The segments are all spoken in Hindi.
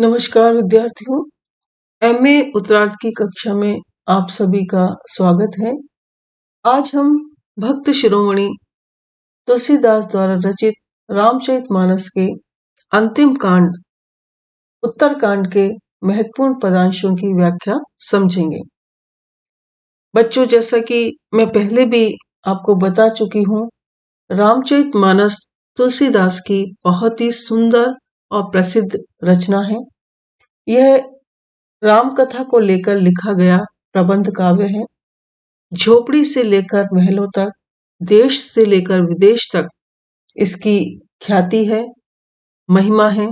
नमस्कार विद्यार्थियों। एमए उत्तरार्ध की कक्षा में आप सभी का स्वागत है। आज हम भक्त शिरोमणि तुलसीदास द्वारा रचित रामचरितमानस के अंतिम कांड उत्तरकांड के महत्वपूर्ण पदांशों की व्याख्या समझेंगे। बच्चों, जैसा कि मैं पहले भी आपको बता चुकी हूँ, रामचरितमानस तुलसीदास की बहुत ही सुंदर और प्रसिद्ध रचना है। यह राम कथा को लेकर लिखा गया प्रबंध काव्य है। झोपड़ी से लेकर महलों तक, देश से लेकर विदेश तक इसकी ख्याति है, महिमा है।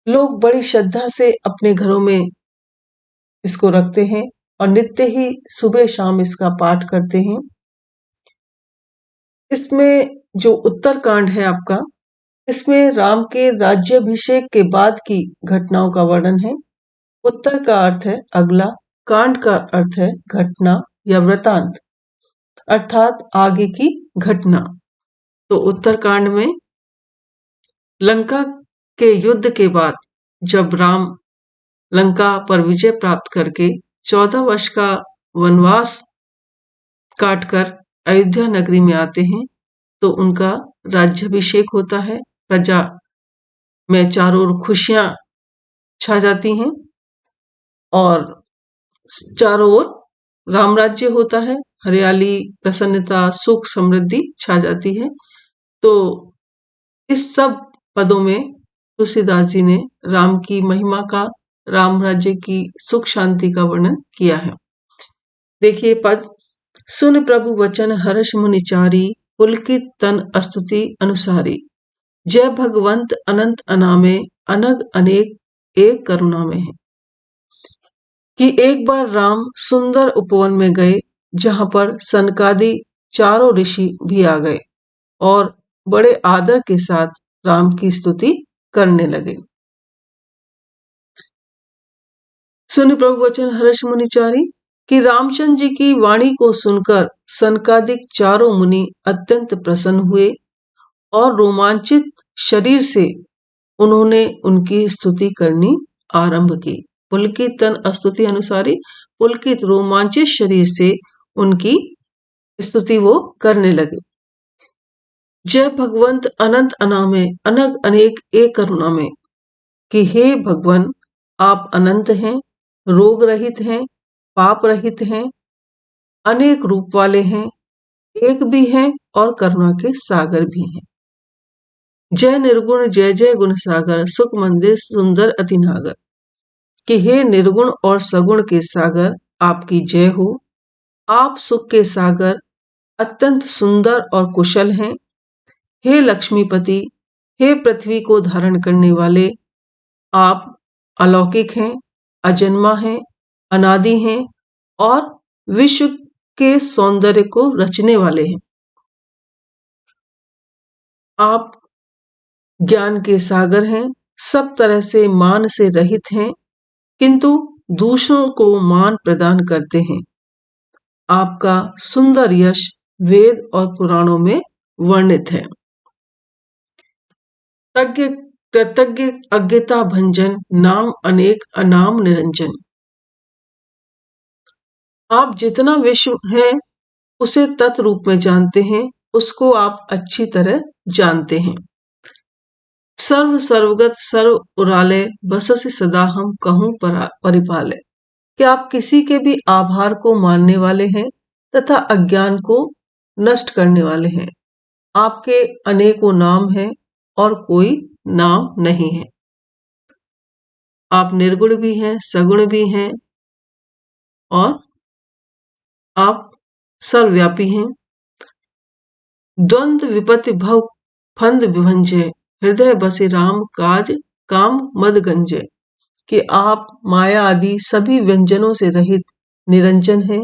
लोग बड़ी श्रद्धा से अपने घरों में इसको रखते हैं और नित्य ही सुबह शाम इसका पाठ करते हैं। इसमें जो उत्तरकांड है आपका, इसमें राम के राज्याभिषेक के बाद की घटनाओं का वर्णन है। उत्तर का अर्थ है अगला, कांड का अर्थ है घटना या वृतांत, अर्थात आगे की घटना। तो उत्तरकांड में लंका के युद्ध के बाद जब राम लंका पर विजय प्राप्त करके 14 वर्ष का वनवास काटकर अयोध्या नगरी में आते हैं, तो उनका राज्याभिषेक होता है। प्रजा में चारों ओर खुशियां छा जाती हैं और चारों ओर राम राज्य होता है। हरियाली, प्रसन्नता, सुख, समृद्धि छा जाती है। तो इस सब पदों में तुलसीदास जी ने राम की महिमा का, राम राज्य की सुख शांति का वर्णन किया है। देखिए पद, सुन प्रभु वचन हर्ष मुनि चारी, पुलकित तन स्तुति अनुसारी, जय भगवंत अनंत अनामे, अनग अनेक एक करुणा में है। कि एक बार राम सुंदर उपवन में गए, जहां पर सनकादि चारों ऋषि भी आ गए और बड़े आदर के साथ राम की स्तुति करने लगे। सुन प्रभु वचन हर्ष मुनि चारी, कि रामचंद्र जी की वाणी को सुनकर सनकादिक चारों मुनि अत्यंत प्रसन्न हुए और रोमांचित शरीर से उन्होंने उनकी स्तुति करनी आरंभ की। पुलकित तन स्तुति अनुसारी, पुलकित रोमांचित शरीर से उनकी स्तुति वो करने लगे। जय भगवंत अनंत अनामे, अनग अनेक एक करुणा में, कि हे भगवान, आप अनंत हैं, रोग रहित हैं, पाप रहित हैं, अनेक रूप वाले हैं, एक भी हैं और करुणा के सागर भी हैं। जय निर्गुण जय जय गुण सागर, सुख मंदिर सुंदर अति नागर, कि हे निर्गुण और सगुण के सागर, आपकी जय हो। आप सुख के सागर, अत्यंत सुंदर और कुशल हैं। हे लक्ष्मीपति, हे पृथ्वी को धारण करने वाले, आप अलौकिक हैं, अजन्मा हैं, अनादि हैं और विश्व के सौंदर्य को रचने वाले हैं। आप ज्ञान के सागर हैं, सब तरह से मान से रहित हैं, किंतु दूसरों को मान प्रदान करते हैं। आपका सुंदर यश वेद और पुराणों में वर्णित है। तज्ञ कृतज्ञ अज्ञता भंजन, नाम अनेक अनाम निरंजन, आप जितना विश्व है उसे तत् रूप में जानते हैं, उसको आप अच्छी तरह जानते हैं। सर्व सर्वगत सर्व उराले, बसस सदा हम कहूं परिपाले, कि आप किसी के भी आभार को मानने वाले हैं तथा अज्ञान को नष्ट करने वाले हैं। आपके अनेकों नाम हैं और कोई नाम नहीं है। आप निर्गुण भी हैं, सगुण भी हैं और आप सर्वव्यापी हैं। द्वंद्व विपत्ति भव फंद विभंजे, हृदय बसे राम काज काम मद गंजे, कि आप माया आदि सभी व्यंजनों से रहित निरंजन हैं।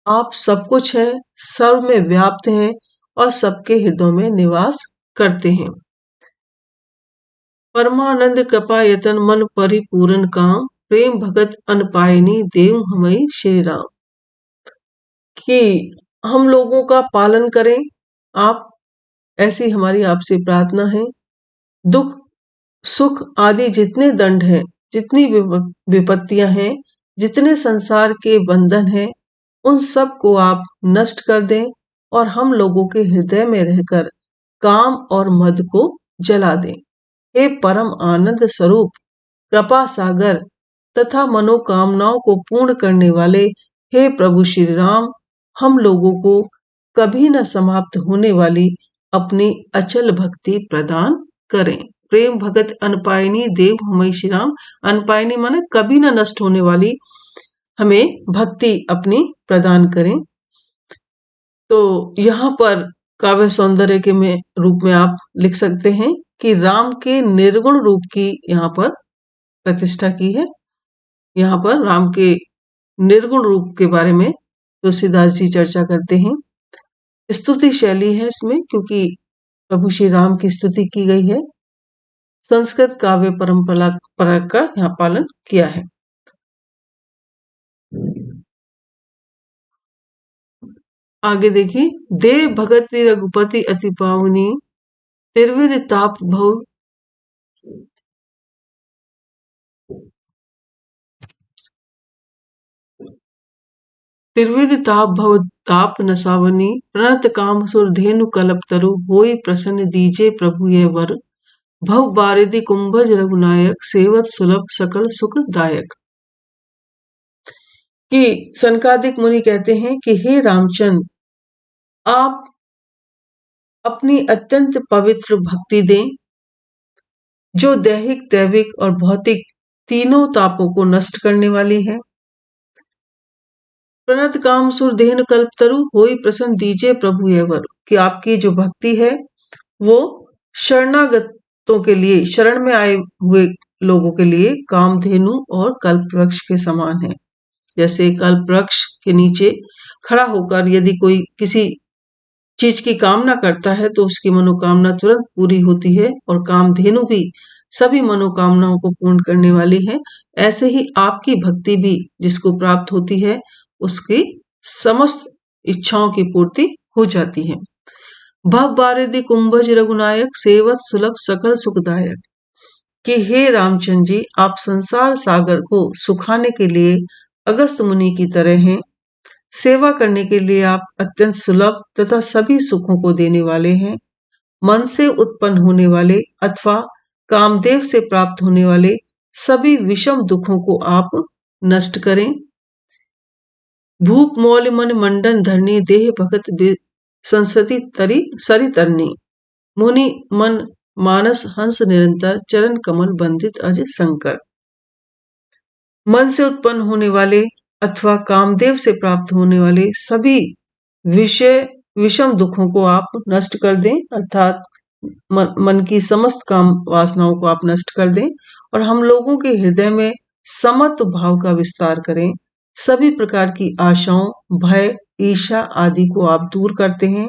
आप सब कुछ है, सर्व में व्याप्त हैं और सबके हृदयों में निवास करते हैं। परमानंद कृपा यतन मन परिपूर्ण काम, प्रेम भगत अनपायनी देव हमई श्री राम, कि हम लोगों का पालन करें आप, ऐसी हमारी आपसे प्रार्थना है। दुख सुख आदि जितने दंड हैं, जितनी विपत्तियां हैं, जितने संसार के बंधन हैं, उन सब को आप नष्ट कर दें और हम लोगों के हृदय में रहकर काम और मद को जला दें। हे परम आनंद स्वरूप, कृपा सागर तथा मनोकामनाओं को पूर्ण करने वाले हे प्रभु श्री राम, हम लोगों को कभी न समाप्त होने वाली अपनी अचल भक्ति प्रदान करें। प्रेम भगत अनपायनी देव हमें श्री राम। अनपायनी माने कभी न नष्ट होने वाली हमें भक्ति अपनी प्रदान करें। तो यहाँ पर काव्य सौंदर्य के में रूप में आप लिख सकते हैं कि राम के निर्गुण रूप की यहाँ पर प्रतिष्ठा की है। यहाँ पर राम के निर्गुण रूप के बारे में तुलसीदास जी चर्चा करते हैं। स्तुति शैली है इसमें, क्योंकि प्रभु श्री राम की स्तुति की गई है। संस्कृत काव्य परंपरा का यहाँ पालन किया है। आगे देखिए, देव भगति रघुपति अति पावनी, तिरविर ताप भव तिरविर ताप भव ताप नसावनी, प्रणत काम सुर धेनु कल्प तरु, होई प्रसन्न दीजे प्रभु ये वर, भव बारिधि कुंभज रघुनायक, सेवत सुलभ सकल सुखदायक। कि सनकादिक मुनि कहते हैं कि हे रामचंद्र, आप अपनी अत्यंत पवित्र भक्ति दें, जो दैहिक दैविक और भौतिक तीनों तापों को नष्ट करने वाली है। प्रणत काम सुर देहन कल्प तरु, होई प्रसन्न दीजिए प्रभु ये वर। कि आपकी जो भक्ति है वो शरणागतों के लिए, शरण में आए हुए लोगों के लिए कामधेनु और कल्प वृक्ष के समान है। जैसे कल्प वृक्ष के नीचे खड़ा होकर यदि कोई किसी चीज की कामना करता है तो उसकी मनोकामना तुरंत पूरी होती है, और कामधेनु भी सभी मनोकामनाओं को पूर्ण करने वाली है। ऐसे ही आपकी भक्ति भी जिसको प्राप्त होती है उसकी समस्त इच्छाओं की पूर्ति हो जाती है। भव बारिधि कुंभज रघुनायक, सेवत सुलभ सकल सुखदायक। कि हे रामचंद्र जी, आप संसार सागर को सुखाने के लिए अगस्त मुनि की तरह हैं। सेवा करने के लिए आप अत्यंत सुलभ तथा सभी सुखों को देने वाले हैं। मन से उत्पन्न होने वाले अथवा कामदेव से प्राप्त होने वाले सभी विषम दुखों को आप नष्ट करें। भूप मौल मन मंडन धरनी, देह भगत संसति तरी सरी तरनी, मुनि मन मानस हंस निरंतर, चरण कमल बंदित अज शंकर। मन से उत्पन्न होने वाले अथवा कामदेव से प्राप्त होने वाले सभी विषम दुखों को आप नष्ट कर दें, अर्थात मन की समस्त काम वासनाओं को आप नष्ट कर दें, और हम लोगों के हृदय में समत्व भाव का विस्तार करें। सभी प्रकार की आशाओं, भय, ईर्ष्या आदि को आप दूर करते हैं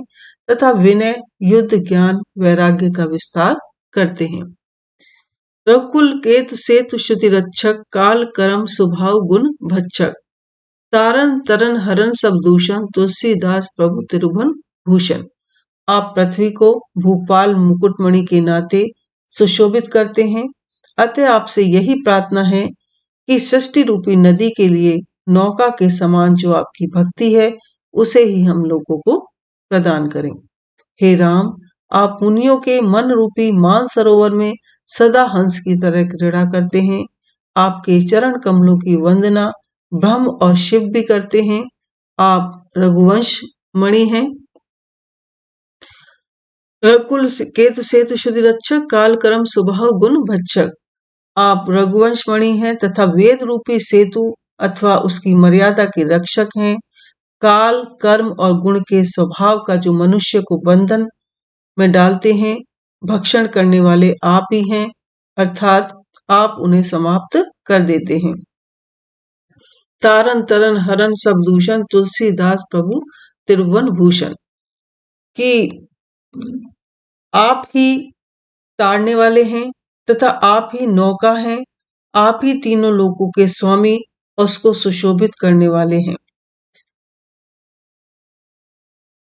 तथा विनय, युद्ध, ज्ञान, वैराग्य का विस्तार करते हैं। रघुकुल केतु सेतु श्रुति रक्षक, काल करम स्वभाव गुण भक्षक, तारन तरन हरन सब दूषण, तुलसीदास प्रभु तिरुभन भूषण। आप पृथ्वी को भूपाल मुकुटमणि के नाते सुशोभित करते हैं। अतः आपसे यही प्रार्थना है कि सृष्टि रूपी नदी के लिए नौका के समान जो आपकी भक्ति है उसे ही हम लोगों को प्रदान करें। हे राम, आप मुनियों के मन रूपी मान सरोवर में सदा हंस की तरह क्रीड़ा करते हैं। आपके चरण कमलों की वंदना ब्रह्म और शिव भी करते हैं। आप रघुवंश मणि हैं। रघुकुल केतु सेतु श्रुति रक्षक, काल कर्म स्वभाव गुण भक्षक। आप रघुवंश मणि हैं तथा वेद रूपी सेतु अथवा उसकी मर्यादा के रक्षक हैं। काल, कर्म और गुण के स्वभाव का जो मनुष्य को बंधन में डालते हैं, भक्षण करने वाले आप ही हैं, अर्थात आप उन्हें समाप्त कर देते हैं। तारन तरन हरन सब दूषण, तुलसीदास प्रभु तिरुवन भूषण। कि आप ही तारने वाले हैं तथा आप ही नौका हैं, आप ही तीनों लोकों के स्वामी और उसको सुशोभित करने वाले हैं।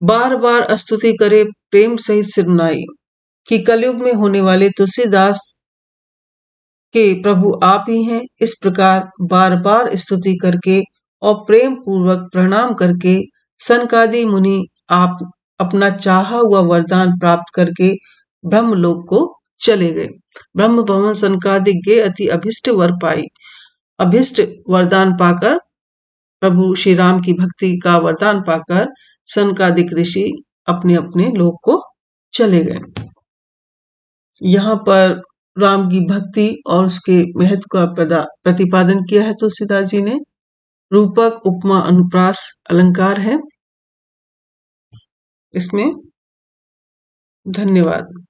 बार बार स्तुति करे प्रेम सहित सिरनाई। कि कलयुग में होने वाले तुलसीदास कि प्रभु आप ही हैं। इस प्रकार बार बार स्तुति करके और प्रेम पूर्वक प्रणाम करके सनकादि मुनि आप अपना चाहा हुआ वरदान प्राप्त करके ब्रह्मलोक को चले गए। ब्रह्म भवन सनकादिक गे अति अभिष्ट वर पाई। अभिष्ट वरदान पाकर, प्रभु श्री राम की भक्ति का वरदान पाकर सनकादिक ऋषि अपने अपने लोक को चले गए। यहाँ पर राम की भक्ति और उसके महत्व का प्रतिपादन किया है तुलसीदास जी ने। रूपक, उपमा, अनुप्रास अलंकार है इसमें। धन्यवाद।